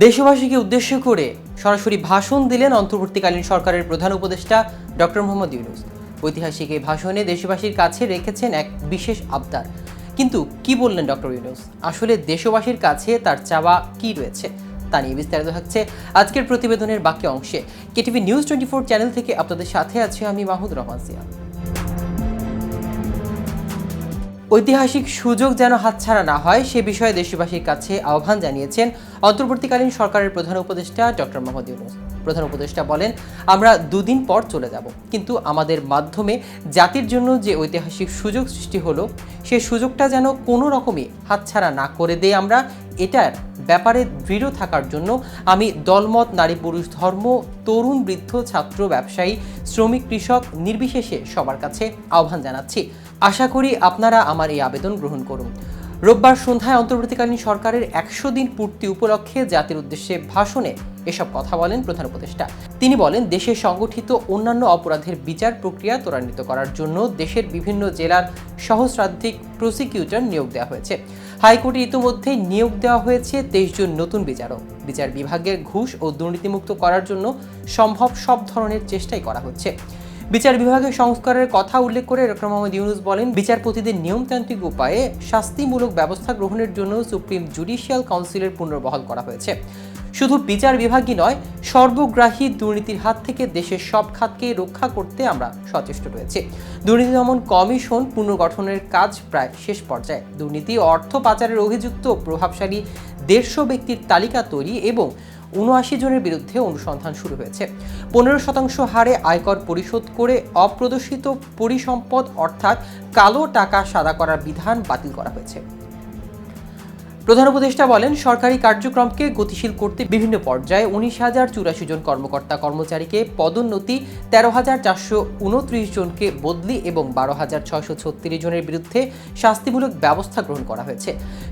দেশবাসীকে উদ্দেশ্য করে সরাসরি ভাষণ দিলেন অন্তর্বর্তীকালীন সরকারের প্রধান উপদেষ্টা ডক্টর মোহাম্মদ ইউনূস। ঐতিহাসিক এই ভাষণে দেশবাসীর কাছে রেখেছেন এক বিশেষ আবদার। কিন্তু কি বললেন ডক্টর ইউনূস? আসলে দেশবাসীর কাছে তার চাওয়া কি রয়েছে তা নিয়ে বিস্তারিত থাকছে আজকের প্রতিবেদনের বাকি অংশে। কেটিভি নিউজ 24 চ্যানেল থেকে আপনাদের সাথে আছি আমি মাহমুদ রহমান সিয়া। ঐতিহাসিক সুযোগ যেন হাতছাড়া না হয় সে বিষয়ে দেশবাসীর কাছে আহ্বান জানিয়েছেন অন্তর্বর্তীকালীন সরকারের প্রধান উপদেষ্টা ডক্টর মোহাম্মদ ইউনূস। প্রধান উপদেষ্টা বলেন, আমরা দুদিন পর চলে যাব, কিন্তু আমাদের মাধ্যমে জাতির জন্য যে ঐতিহাসিক সুযোগ সৃষ্টি হলো সেই সুযোগটা যেন কোনো রকমই হাতছাড়া না করে দেয়। আমরা এটার ব্যাপারে দৃঢ় থাকার জন্য আমি দলমত, নারী পুরুষ, ধর্ম, তরুণ বৃদ্ধ, ছাত্র, ব্যবসায়ী, শ্রমিক, কৃষক নির্বিশেষে সবার কাছে আহ্বান জানাচ্ছি। আশা করি আপনারা আমার এই আবেদন গ্রহণ করুন। রোববার সন্ধ্যায় অন্তর্বর্তীকালীন সরকারের 100 দিন পূর্তি উপলক্ষে জাতির উদ্দেশ্যে ভাষণে এসব কথা বলেন প্রধান উপদেষ্টা। তিনি বলেন, দেশে সংগঠিত অন্যান্য অপরাধের বিচার প্রক্রিয়া ত্বরান্বিত করার জন্য দেশের বিভিন্ন জেলার সহস্রাধিক প্রসিকিউটর নিয়োগ দেওয়া হয়েছে। হাইকোর্টে ইতিমধ্যে নিয়োগ দেওয়া হয়েছে 23 জন নতুন বিচারক। বিচার বিভাগের ঘুষ ও দুর্নীতিমুক্ত করার জন্য সম্ভব সব ধরনের চেষ্টাই করা হচ্ছে। বিচার বিভাগের সংস্কারের কথা উল্লেখ করে ডক্টর মোহাম্মদ ইউনূস বলেন, বিচারপতিদের নিয়মতান্ত্রিক উপায়ে শাস্তিমূলক ব্যবস্থা গ্রহণের জন্য সুপ্রিম জুডিশিয়াল কাউন্সিলের পুনর্বহাল করা হয়েছে। শুধু বিচার বিভাগই নয়, সর্বগ্রাহী দুর্নীতির হাত থেকে দেশের সব খাতকে রক্ষা করতে আমরা সচেষ্ট রয়েছে। দুর্নীতি দমন কমিশন পুনর্গঠনের কাজ প্রায় শেষ পর্যায়ে। দুর্নীতি ও অর্থ পাচারের অভিযুক্ত প্রভাবশালী 150 ব্যক্তির তালিকা তৈরি এবং 79 জনের বিরুদ্ধে অনুসন্ধান শুরু হয়েছে। 15% হারে আয়কর পরিশোধ করে অপ্রদর্শিত পরিসম্পদ অর্থাৎ কালো টাকা সাদা করার বিধান বাতিল করা হয়েছে। প্রধান উপদেষ্টা বলেন, সরকারি কার্যক্রমকে গতিশীল করতে বিভিন্ন পর্যায়ে 19,084 জন কর্মকর্তা কর্মচারীকে পদোন্নতি, 13,429 জনকে বদলি এবং 12,636 জনের বিরুদ্ধে শাস্তিমূলক ব্যবস্থা গ্রহণ করা হয়েছে।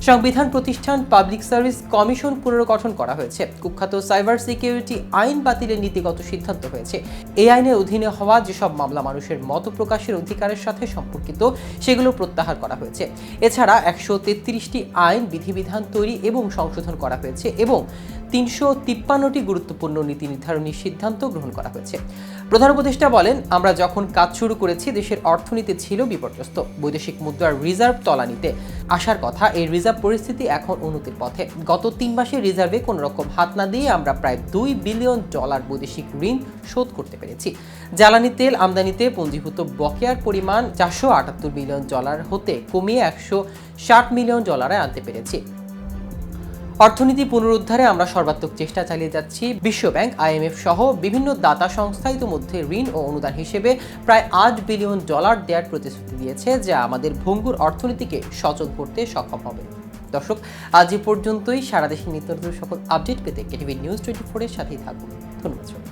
সংবিধান প্রতিষ্ঠান পাবলিক সার্ভিস কমিশন পুনর্গঠন করা হয়েছে। কুখ্যাত সাইবার সিকিউরিটি আইন বাতিলের নীতিগত সিদ্ধান্ত হয়েছে। এই আইনের অধীনে হওয়া যেসব মামলা মানুষের মত প্রকাশের অধিকারের সাথে সম্পর্কিত সেগুলো প্রত্যাহার করা হয়েছে। এছাড়া 133টি আইন বিধিবিধান তৈরি এবং সংশোধন করা হয়েছে এবং 353টি গুরুত্বপূর্ণ নীতি নির্ধারণী সিদ্ধান্ত গ্রহণ করা হয়েছে। প্রধান উপদেষ্টা বলেন, আমরা যখন কাজ শুরু করেছি দেশের অর্থনীতি ছিল বিপর্যস্ত। বৈদেশিক মুদ্রার রিজার্ভ তলানিতে আসার কথা, এই রিজার্ভ পরিস্থিতি এখন উন্নতির পথে। গত 3 মাসে রিজার্ভে কোনো রকম হাত না দিয়ে আমরা প্রায় $2 বিলিয়ন বৈদেশিক ঋণ শোধ করতে পেরেছি। জ্বালানি তেল আমদানিতে পঞ্জীভূত বকেয়ার পরিমাণ $478 মিলিয়ন হতে কমিয়ে $160 মিলিয়ন আনতে পেরেছি। অর্থনীতি পুনরুদ্ধারে আমরা সর্বাত্মক চেষ্টা চালিয়ে যাচ্ছি। বিশ্বব্যাংক, IMF সহ বিভিন্ন দাতা সংস্থা ইতিমধ্যে ঋণ ও অনুদান হিসেবে প্রায় $8 বিলিয়ন দেওয়ার প্রতিশ্রুতি দিয়েছে, যা আমাদের ভঙ্গুর অর্থনীতিকে সচল করতে সক্ষম হবে। দর্শক, আজ এ পর্যন্তই। সারা দেশের নিত্য নতুন সকল আপডেট পেতে কেটিভি নিউজ 24 এর সাথেই থাকুন। ধন্যবাদ।